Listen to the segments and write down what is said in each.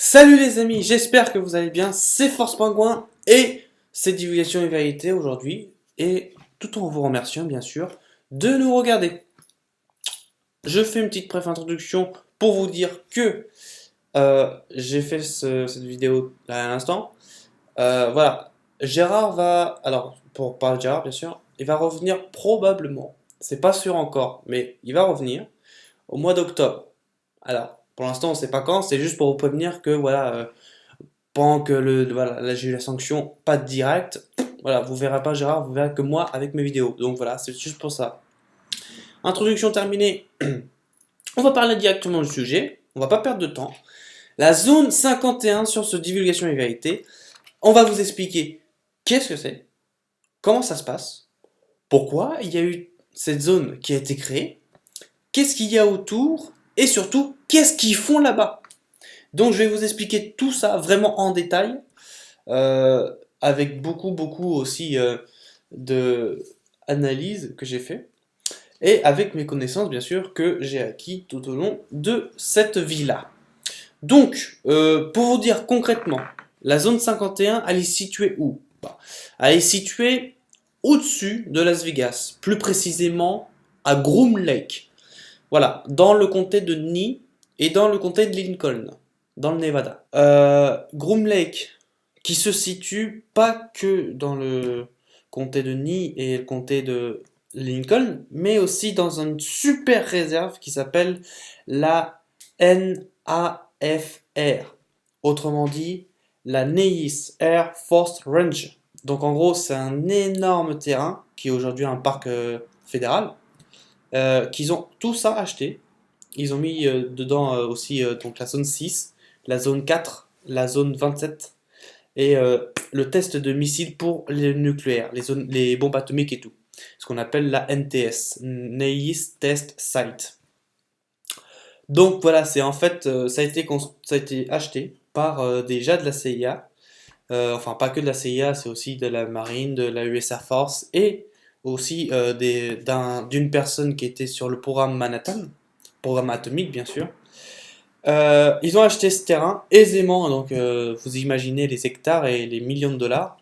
Salut les amis, j'espère que vous allez bien, c'est Force Pingouin et c'est Divulgation et Vérité aujourd'hui et tout en vous remerciant bien sûr de nous regarder. Je fais une petite brève introduction pour vous dire que j'ai fait cette vidéo là à l'instant. Voilà, Gérard va, alors pour pas Gérard bien sûr, il va revenir probablement, c'est pas sûr encore, mais il va revenir au mois d'octobre. Alors, pour l'instant on sait pas quand, c'est juste pour vous prévenir que voilà. Pendant que voilà, là j'ai eu la sanction, pas de direct. Voilà, vous verrez pas Gérard, vous verrez que moi avec mes vidéos. Donc voilà, c'est juste pour ça. Introduction terminée. On va parler directement du sujet. On va pas perdre de temps. La zone 51 sur ce divulgation et vérité. On va vous expliquer qu'est-ce que c'est, comment ça se passe, pourquoi il y a eu cette zone qui a été créée, qu'est-ce qu'il y a autour et surtout qu'est-ce qu'ils font là-bas. Donc je vais vous expliquer tout ça vraiment en détail. Avec beaucoup aussi de analyses que j'ai fait et avec mes connaissances bien sûr que j'ai acquis tout au long de cette vie-là. Donc, pour vous dire concrètement, la zone 51, elle est située où? Elle est située au-dessus de Las Vegas, plus précisément à Groom Lake. Voilà, dans le comté de Nye et dans le comté de Lincoln, dans le Nevada. Groom Lake, qui se situe pas que dans le comté de Nye et le comté de Lincoln, mais aussi dans une super réserve qui s'appelle la NAFR. Autrement dit, la Neis Air Force Range. Donc en gros, c'est un énorme terrain qui est aujourd'hui un parc fédéral, qu'ils ont tout ça acheté. Ils ont mis dedans aussi donc la zone 6, la zone 4, la zone 27 et le test de missiles pour le nucléaire, les bombes atomiques et tout. Ce qu'on appelle la NTS, Nais Test Site. Donc voilà, c'est en fait, ça a été acheté par des gens de la CIA. Enfin, pas que de la CIA, c'est aussi de la Marine, de la US Air Force et aussi d'une personne qui était sur le programme Manhattan, programme atomique bien sûr. Ils ont acheté ce terrain aisément, donc vous imaginez les hectares et les millions de dollars.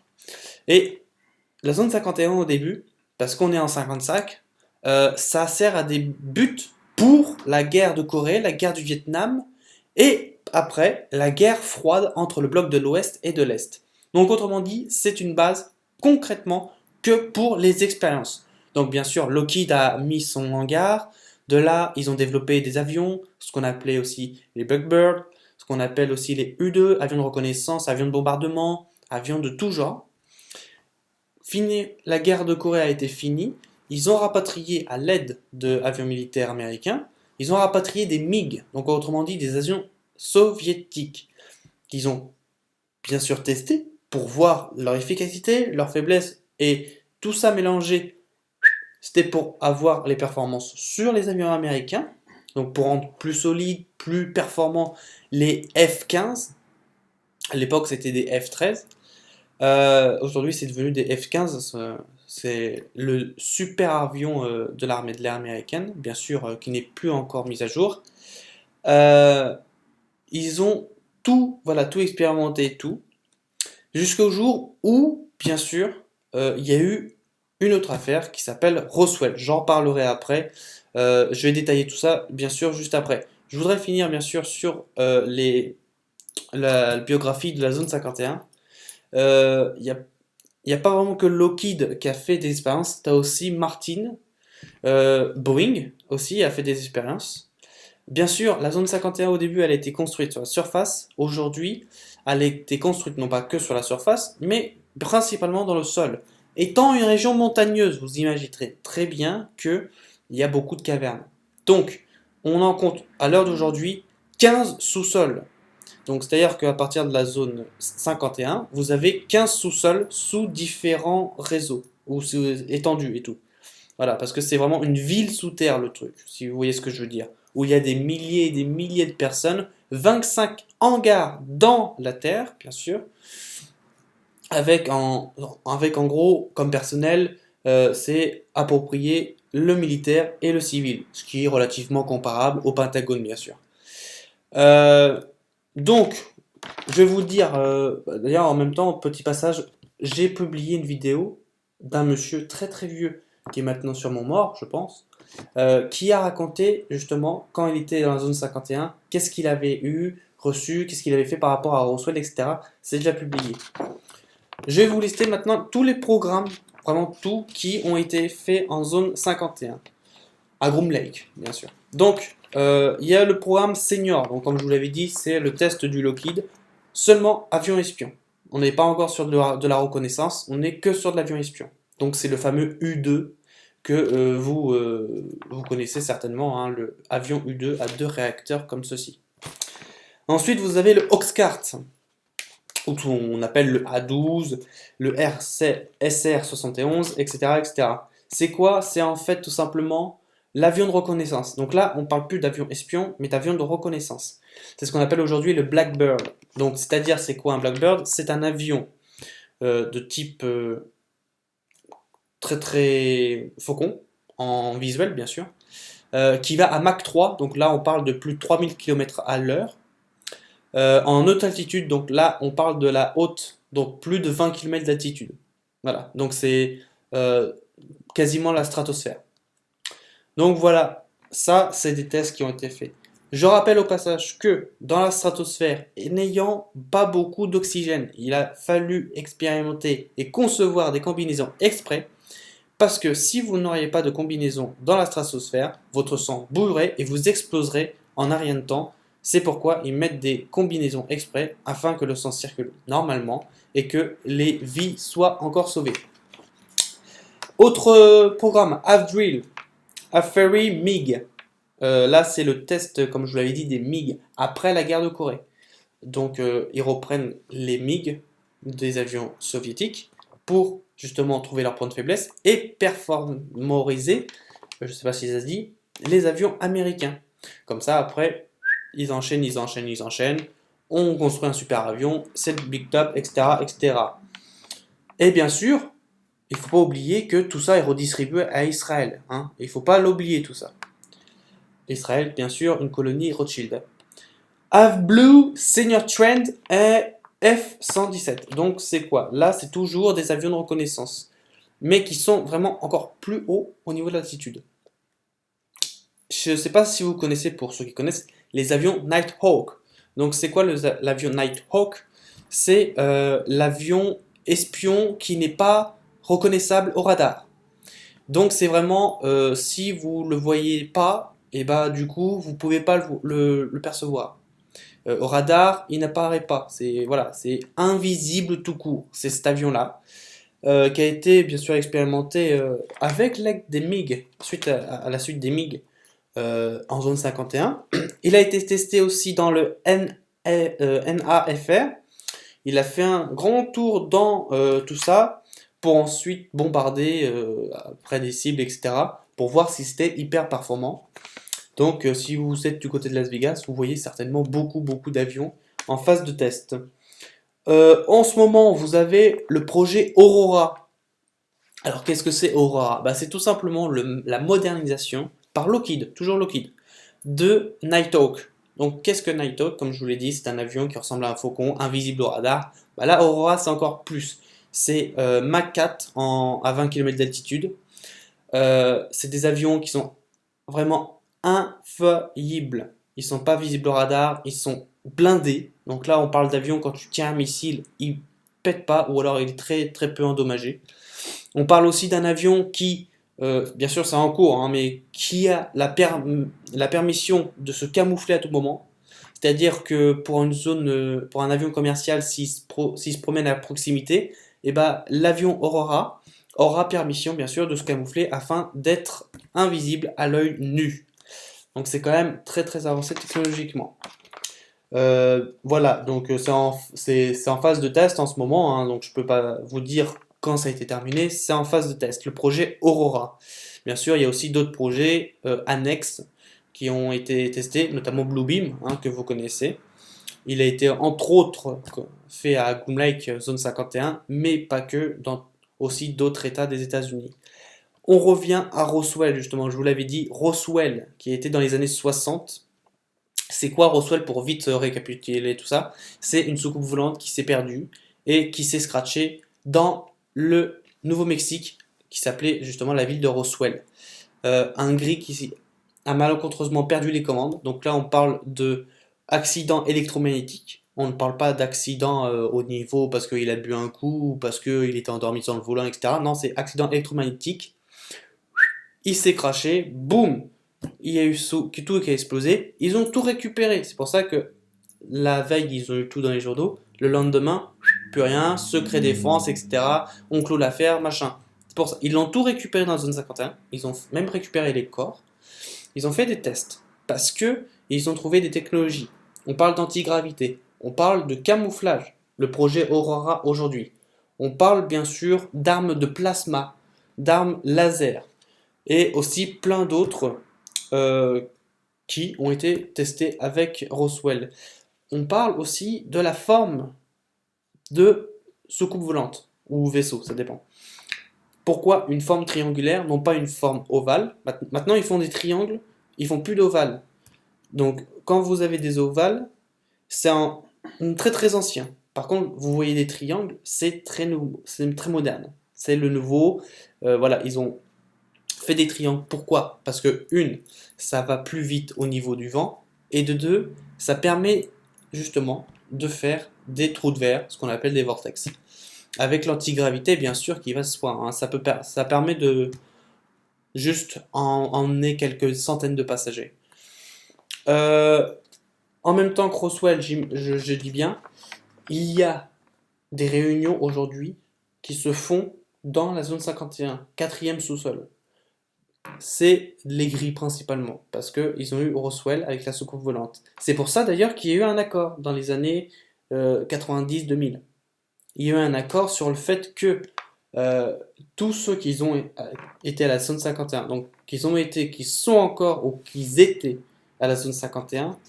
Et la zone 51 au début, parce qu'on est en 55, ça sert à des buts pour la guerre de Corée, la guerre du Vietnam, et après la guerre froide entre le bloc de l'Ouest et de l'Est. Donc autrement dit, c'est une base concrètement que pour les expériences. Donc bien sûr, Lockheed a mis son hangar, de là ils ont développé des avions, ce qu'on appelait aussi les Blackbird, ce qu'on appelle aussi les U-2, avions de reconnaissance, avions de bombardement, avions de tout genre. Fini, la guerre de Corée a été finie, ils ont rapatrié à l'aide d'avions militaires américains, ils ont rapatrié des MiG, donc autrement dit des avions soviétiques, qu'ils ont bien sûr testés pour voir leur efficacité, leur faiblesse, et tout ça mélangé, c'était pour avoir les performances sur les avions américains, donc pour rendre plus solides, plus performants les F-15, à l'époque c'était des F-13, aujourd'hui, c'est devenu des F-15. C'est le super avion de l'armée de l'air américaine, bien sûr, qui n'est plus encore mis à jour. Euh, Ils ont tout, voilà, tout expérimenté, tout, jusqu'au jour où, bien sûr, il y a eu une autre affaire qui s'appelle Roswell. J'en parlerai après. Je vais détailler tout ça, bien sûr, juste après. Je voudrais finir, bien sûr, sur la biographie de la zone 51. Il n'y a pas vraiment que Lockheed qui a fait des expériences, tu as aussi Martin, Boeing aussi a fait des expériences. Bien sûr, la zone 51 au début, elle a été construite sur la surface. Aujourd'hui, elle a été construite non pas que sur la surface, mais principalement dans le sol. Étant une région montagneuse, vous imaginerez très bien qu'il y a beaucoup de cavernes. Donc, on en compte à l'heure d'aujourd'hui 15 sous-sols. Donc, c'est-à-dire qu'à partir de la zone 51, vous avez 15 sous-sols sous différents réseaux, ou étendus et tout. Voilà, parce que c'est vraiment une ville sous terre le truc, si vous voyez ce que je veux dire. Où il y a des milliers et des milliers de personnes, 25 hangars dans la terre, bien sûr, avec en gros comme personnel, c'est approprié le militaire et le civil, ce qui est relativement comparable au Pentagone, bien sûr. Euh, donc, Je vais vous dire, d'ailleurs en même temps, petit passage, j'ai publié une vidéo d'un monsieur très très vieux, qui est maintenant sûrement mort, je pense, qui a raconté justement quand il était dans la zone 51, qu'est-ce qu'il avait eu, reçu, qu'est-ce qu'il avait fait par rapport à Roswell, etc. C'est déjà publié. Je vais vous lister maintenant tous les programmes, vraiment tout, qui ont été faits en zone 51, à Groom Lake, bien sûr. Donc, il y a le programme Senior, donc comme je vous l'avais dit, c'est le test du Lockheed, seulement avion espion. On n'est pas encore sur de la reconnaissance, on n'est que sur de l'avion espion. Donc c'est le fameux U2 que vous connaissez certainement, hein, le avion U2 à 2 réacteurs comme ceci. Ensuite, vous avez le Oxcart, ou on appelle le A12, le SR-71, etc., etc. C'est quoi? C'est en fait tout simplement l'avion de reconnaissance. Donc là, on ne parle plus d'avion espion, mais d'avion de reconnaissance. C'est ce qu'on appelle aujourd'hui le Blackbird. Donc, c'est-à-dire, c'est quoi un Blackbird? C'est un avion de type très très faucon, en visuel bien sûr, qui va à Mach 3. Donc là, on parle de plus de 3000 km à l'heure. En haute altitude, donc là, on parle de la haute, donc plus de 20 km d'altitude. Voilà, donc c'est quasiment la stratosphère. Donc voilà, ça, c'est des tests qui ont été faits. Je rappelle au passage que dans la stratosphère, n'ayant pas beaucoup d'oxygène, il a fallu expérimenter et concevoir des combinaisons exprès, parce que si vous n'auriez pas de combinaison dans la stratosphère, votre sang bouillerait et vous exploserez en un rien de temps. C'est pourquoi ils mettent des combinaisons exprès afin que le sang circule normalement et que les vies soient encore sauvées. Autre programme, Avdrill, Ferry MiG. Là, c'est le test, comme je vous l'avais dit, des MiG après la guerre de Corée. Donc, ils reprennent les MiG des avions soviétiques pour justement trouver leur point de faiblesse et performoriser, je ne sais pas si ça se dit, les avions américains. Comme ça, après, ils enchaînent, ils enchaînent, ils enchaînent. On construit un super avion, c'est le big top, etc., etc. Et bien sûr, il ne faut pas oublier que tout ça est redistribué à Israël. Hein. Il ne faut pas l'oublier tout ça. Israël, bien sûr, une colonie Rothschild. Avblue, Senior Trend et F-117. Donc c'est quoi? Là, c'est toujours des avions de reconnaissance, mais qui sont vraiment encore plus hauts au niveau de l'altitude. Je ne sais pas si vous connaissez, pour ceux qui connaissent, les avions Nighthawk. Donc c'est quoi l'avion Nighthawk? C'est l'avion espion qui n'est pas reconnaissable au radar. Donc c'est vraiment, si vous le voyez pas, et bah du coup vous pouvez pas le percevoir. Au radar, il n'apparaît pas. C'est voilà, c'est invisible tout court. C'est cet avion-là qui a été bien sûr expérimenté avec l'aide des MiG, suite à la suite des MiG en zone 51. Il a été testé aussi dans le NAFR. Il a fait un grand tour dans tout ça pour ensuite bombarder près des cibles, etc. pour voir si c'était hyper performant. Donc si vous êtes du côté de Las Vegas, vous voyez certainement beaucoup d'avions en phase de test. En ce moment, vous avez le projet Aurora. Alors qu'est-ce que c'est Aurora? Bah, c'est tout simplement la modernisation par Lockheed, toujours Lockheed, de Nighthawk. Donc qu'est-ce que Nighthawk? Comme je vous l'ai dit, c'est un avion qui ressemble à un faucon, invisible au radar. Bah, là, Aurora, c'est encore plus. C'est Mach 4 à 20 km d'altitude. C'est des avions qui sont vraiment infaillibles. Ils sont pas visibles au radar, ils sont blindés. Donc là, on parle d'avion, quand tu tiens un missile, il pète pas, ou alors il est très peu endommagé. On parle aussi d'un avion qui, bien sûr c'est en cours, hein, mais qui a la permission de se camoufler à tout moment. C'est-à-dire que pour une zone, pour un avion commercial, s'il se promène à proximité, et ben, l'avion Aurora aura permission bien sûr de se camoufler afin d'être invisible à l'œil nu. Donc c'est quand même très avancé technologiquement. Voilà, donc c'est en phase de test en ce moment, hein, donc je peux pas vous dire quand ça a été terminé, c'est en phase de test, le projet Aurora. Bien sûr, il y a aussi d'autres projets annexes qui ont été testés, notamment Bluebeam, hein, que vous connaissez. Il a été entre autres fait à Groom Lake, zone 51, mais pas que, dans aussi d'autres États des États-Unis. On revient à Roswell, justement, je vous l'avais dit, Roswell, qui était dans les années 60, C'est quoi Roswell pour vite récapituler tout ça? C'est une soucoupe volante qui s'est perdue et qui s'est scratchée dans le Nouveau-Mexique qui s'appelait justement la ville de Roswell. Un gris qui a malencontreusement perdu les commandes. Donc là, on parle de accident électromagnétique. On ne parle pas d'accident au niveau parce qu'il a bu un coup ou parce qu'il était endormi sur le volant, etc. Non, c'est accident électromagnétique. Il s'est craché, boum, il y a eu tout qui a explosé. Ils ont tout récupéré. C'est pour ça que la veille, ils ont eu tout dans les journaux. Le lendemain, plus rien, secret défense, etc. On clôt l'affaire, machin. C'est pour ça. Ils l'ont tout récupéré dans la zone 51. Ils ont même récupéré les corps. Ils ont fait des tests parce que ils ont trouvé des technologies. On parle d'antigravité. On parle de camouflage. Le projet Aurora aujourd'hui. On parle bien sûr d'armes de plasma, d'armes laser et aussi plein d'autres euh, qui ont été testés avec Roswell. On parle aussi de la forme de soucoupe volante ou vaisseau, ça dépend. Pourquoi une forme triangulaire, non pas une forme ovale? Maintenant, ils font des triangles, ils font plus d'ovales. Donc, quand vous avez des ovales, c'est très très ancien. Par contre, vous voyez des triangles, c'est très nouveau, c'est très moderne. C'est le nouveau. Voilà, ils ont fait des triangles. Pourquoi? Parce que une, ça va plus vite au niveau du vent, et de deux, ça permet justement de faire des trous de verre, ce qu'on appelle des vortex. Avec l'antigravité, bien sûr, qui va se voir, hein, ça permet de juste emmener quelques centaines de passagers. Euh, En même temps que Roswell, je dis bien, il y a des réunions aujourd'hui qui se font dans la zone 51, quatrième sous-sol. C'est les gris principalement, parce qu'ils ont eu Roswell avec la soucoupe volante. C'est pour ça d'ailleurs qu'il y a eu un accord dans les années 90-2000. Il y a eu un accord sur le fait que euh, tous ceux qui ont été à la zone 51, donc qui sont encore ou qui étaient à la zone 51,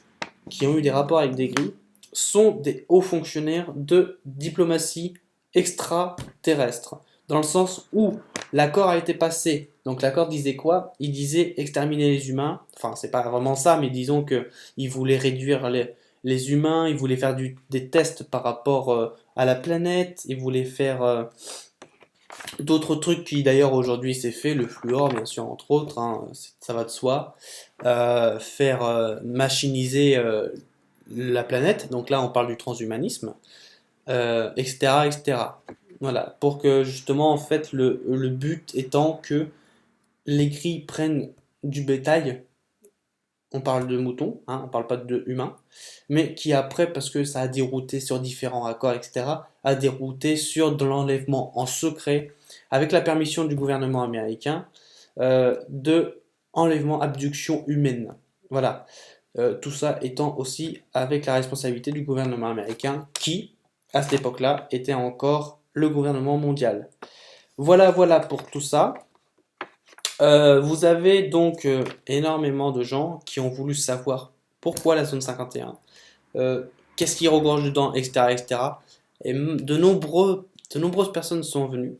qui ont eu des rapports avec des gris, sont des hauts fonctionnaires de diplomatie extraterrestre. Dans le sens où l'accord a été passé. Donc l'accord disait quoi? Il disait exterminer les humains. Enfin, c'est pas vraiment ça, mais disons qu'il voulait réduire les humains, il voulait faire des tests par rapport à la planète, il voulait faire d'autres trucs qui d'ailleurs aujourd'hui c'est fait, le fluor bien sûr entre autres, hein, ça va de soi. Faire machiniser la planète, donc là on parle du transhumanisme, etc., etc. Voilà, pour que justement en fait le but étant que les gris prennent du bétail, on parle de moutons, hein, on parle pas de humains, mais qui après, parce que ça a dérouté sur différents accords, etc., a dérouté sur de l'enlèvement en secret, avec la permission du gouvernement américain, de enlèvement, abduction humaine. Voilà. Tout ça étant aussi avec la responsabilité du gouvernement américain, qui, à cette époque-là, était encore le gouvernement mondial. Voilà, voilà pour tout ça. Vous avez donc énormément de gens qui ont voulu savoir pourquoi la zone 51, qu'est-ce qui regorge dedans, etc., etc. Et de nombreuses personnes sont venues,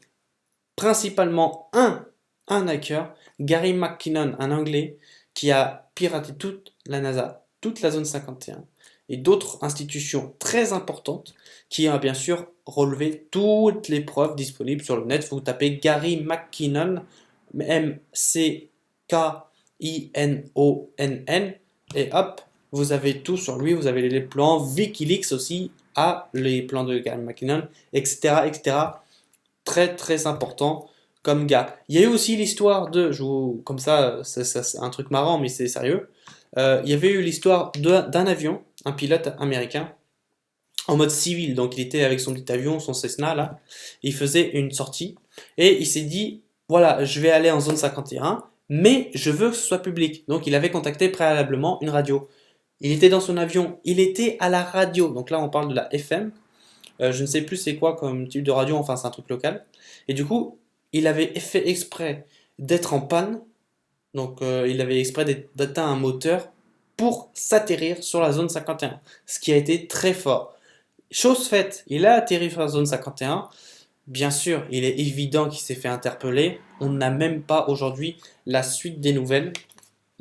principalement un hacker, Gary McKinnon, un Anglais, qui a piraté toute la NASA, toute la zone 51, et d'autres institutions très importantes, qui a bien sûr relevé toutes les preuves disponibles sur le net. Vous tapez Gary McKinnon, McKinnon, et hop, vous avez tout sur lui, vous avez les plans, Wikileaks aussi a les plans de Gary McKinnon, etc., etc. Très très important comme gars. Il y a eu aussi l'histoire comme ça, c'est un truc marrant, mais c'est sérieux. Il y avait eu l'histoire d'un avion, un pilote américain, en mode civil. Donc il était avec son petit avion, son Cessna là, il faisait une sortie et il s'est dit voilà, je vais aller en zone 51, mais je veux que ce soit public. Donc il avait contacté préalablement une radio. Il était dans son avion, il était à la radio. Donc là on parle de la FM. Je ne sais plus c'est quoi comme type de radio, enfin c'est un truc local. Et du coup, il avait fait exprès d'être en panne, donc il avait exprès d'atteindre un moteur pour s'atterrir sur la zone 51, ce qui a été très fort. Chose faite, il a atterri sur la zone 51. Bien sûr, il est évident qu'il s'est fait interpeller. On n'a même pas aujourd'hui la suite des nouvelles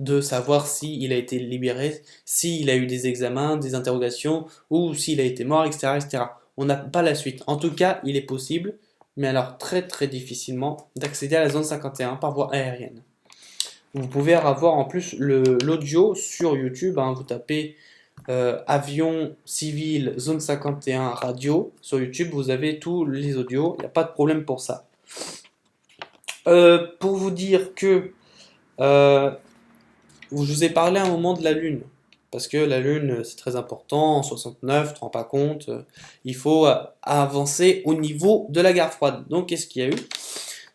de savoir s'il a été libéré, s'il a eu des examens, des interrogations, ou s'il a été mort, etc., etc. On n'a pas la suite. En tout cas, il est possible, mais alors très très difficilement, d'accéder à la zone 51 par voie aérienne. Vous pouvez avoir en plus l'audio sur YouTube, hein, vous tapez avion civil zone 51 radio sur YouTube, vous avez tous les audios, il n'y a pas de problème pour ça. Pour vous dire que je vous ai parlé à un moment de la Lune, parce que la Lune c'est très important, en 69, tu te rends pas compte, il faut avancer au niveau de la guerre froide. Donc qu'est-ce qu'il y a eu?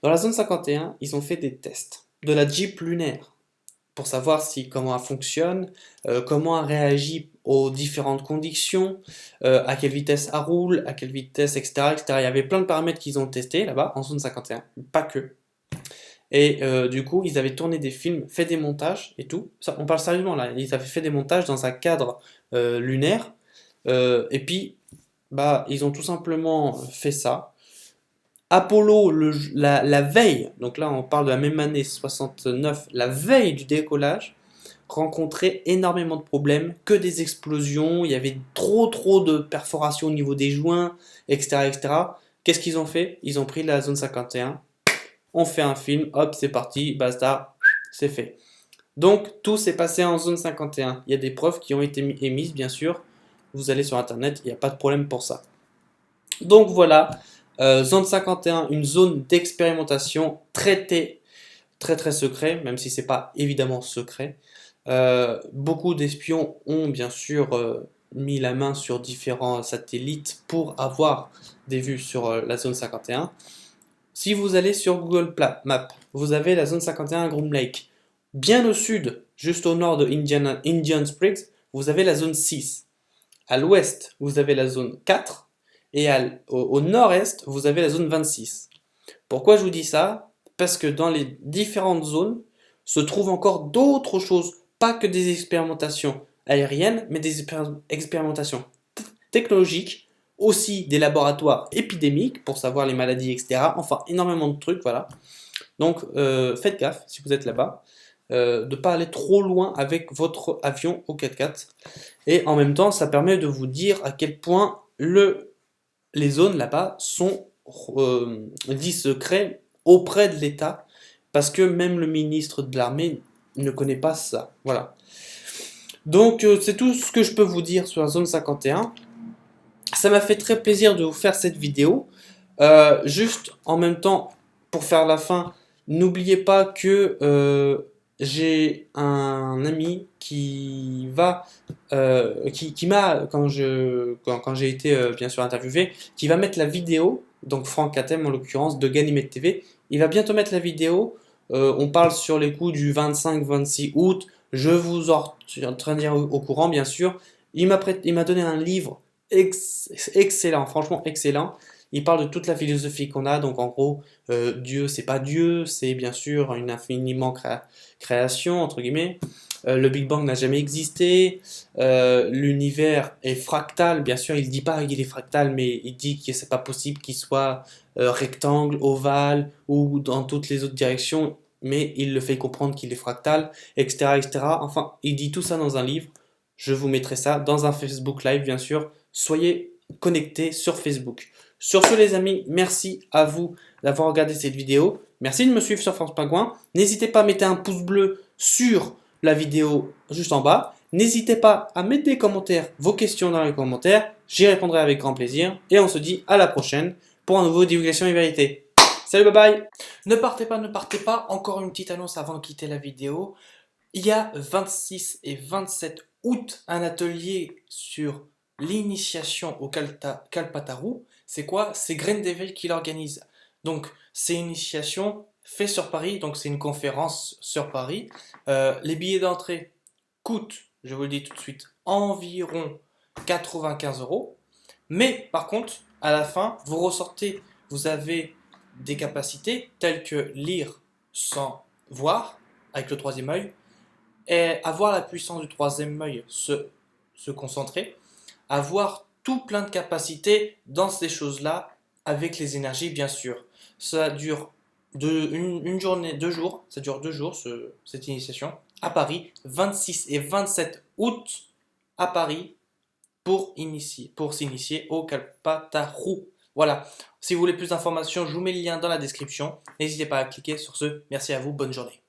Dans la zone 51, ils ont fait des tests de la Jeep lunaire pour savoir comment elle fonctionne, comment elle réagit aux différentes conditions, à quelle vitesse elle roule, à quelle vitesse, etc., etc. Il y avait plein de paramètres qu'ils ont testés là-bas en zone 51, pas que. Et du coup, ils avaient tourné des films, fait des montages et tout. Ça, on parle sérieusement là. Ils avaient fait des montages dans un cadre lunaire. Et puis, bah, ils ont tout simplement fait ça. Apollo, la veille, donc là on parle de la même année 69, la veille du décollage, rencontrait énormément de problèmes, que des explosions, il y avait trop de perforations au niveau des joints, etc. etc. Qu'est-ce qu'ils ont fait? Ils ont pris la zone 51, on fait un film, hop, c'est parti, basta, c'est fait. Donc tout s'est passé en zone 51. Il y a des preuves qui ont été émises, bien sûr. Vous allez sur internet, il n'y a pas de problème pour ça. Donc voilà, zone 51, une zone d'expérimentation traitée, très secret, même si c'est pas évidemment secret. Beaucoup d'espions ont bien sûr mis la main sur différents satellites pour avoir des vues sur la zone 51. Si vous allez sur Google Maps, vous avez la zone 51 à Groom Lake. Bien au sud, juste au nord de Indian Springs, vous avez la zone 6. À l'ouest, vous avez la zone 4. Et au nord-est, vous avez la zone 26. Pourquoi je vous dis ça? Parce que dans les différentes zones se trouvent encore d'autres choses, pas que des expérimentations aériennes, mais des expérimentations technologiques, aussi des laboratoires épidémiques pour savoir les maladies, etc. Enfin, énormément de trucs, voilà. Donc, faites gaffe si vous êtes là-bas, de ne pas aller trop loin avec votre avion au 4x4. Et en même temps, ça permet de vous dire à quel point les zones là-bas sont dits secrets auprès de l'État, parce que même le ministre de l'armée ne connaît pas ça. Voilà. Donc c'est tout ce que je peux vous dire sur la zone 51. Ça m'a fait très plaisir de vous faire cette vidéo. Juste en même temps, pour faire la fin, n'oubliez pas que j'ai un ami qui m'a, quand j'ai été bien sûr interviewé, qui va mettre la vidéo, donc Franck Katem en l'occurrence, de Ganymede TV, il va bientôt mettre la vidéo. On parle sur les coups du 25-26 août. Je vous en tiendrai au courant, bien sûr. Il m'a donné un livre excellent, franchement excellent. Il parle de toute la philosophie qu'on a, donc en gros, Dieu c'est pas Dieu, c'est bien sûr une infiniment création, entre guillemets. Le Big Bang n'a jamais existé, l'univers est fractal, bien sûr il dit pas qu'il est fractal, mais il dit que c'est pas possible qu'il soit rectangle, ovale, ou dans toutes les autres directions, mais il le fait comprendre qu'il est fractal, etc., etc. Enfin, il dit tout ça dans un livre, je vous mettrai ça dans un Facebook Live, bien sûr. Soyez connectés sur Facebook. Sur ce les amis, merci à vous d'avoir regardé cette vidéo. Merci de me suivre sur France Pingouin. N'hésitez pas à mettre un pouce bleu sur la vidéo juste en bas. N'hésitez pas à mettre des commentaires, vos questions dans les commentaires. J'y répondrai avec grand plaisir. Et on se dit à la prochaine pour un nouveau Divulgation et Vérité. Salut, bye bye. Ne partez pas. Encore une petite annonce avant de quitter la vidéo. Il y a 26 et 27 août un atelier sur l'initiation au Kalpataru. C'est quoi? C'est Graine d'Éveil qui l'organise. Donc, c'est une initiation faite sur Paris, donc c'est une conférence sur Paris. Les billets d'entrée coûtent, je vous le dis tout de suite, environ 95 euros. Mais par contre, à la fin, vous ressortez, vous avez des capacités telles que lire sans voir, avec le troisième œil, et avoir la puissance du troisième œil, se concentrer, avoir tout plein de capacités dans ces choses-là, avec les énergies bien sûr. Ça dure une journée, 2 jours, ça dure 2 jours cette initiation. à Paris, 26 et 27 août à Paris pour s'initier au Kalpataru. Voilà, si vous voulez plus d'informations, je vous mets le lien dans la description. N'hésitez pas à cliquer sur ce. Merci à vous, bonne journée.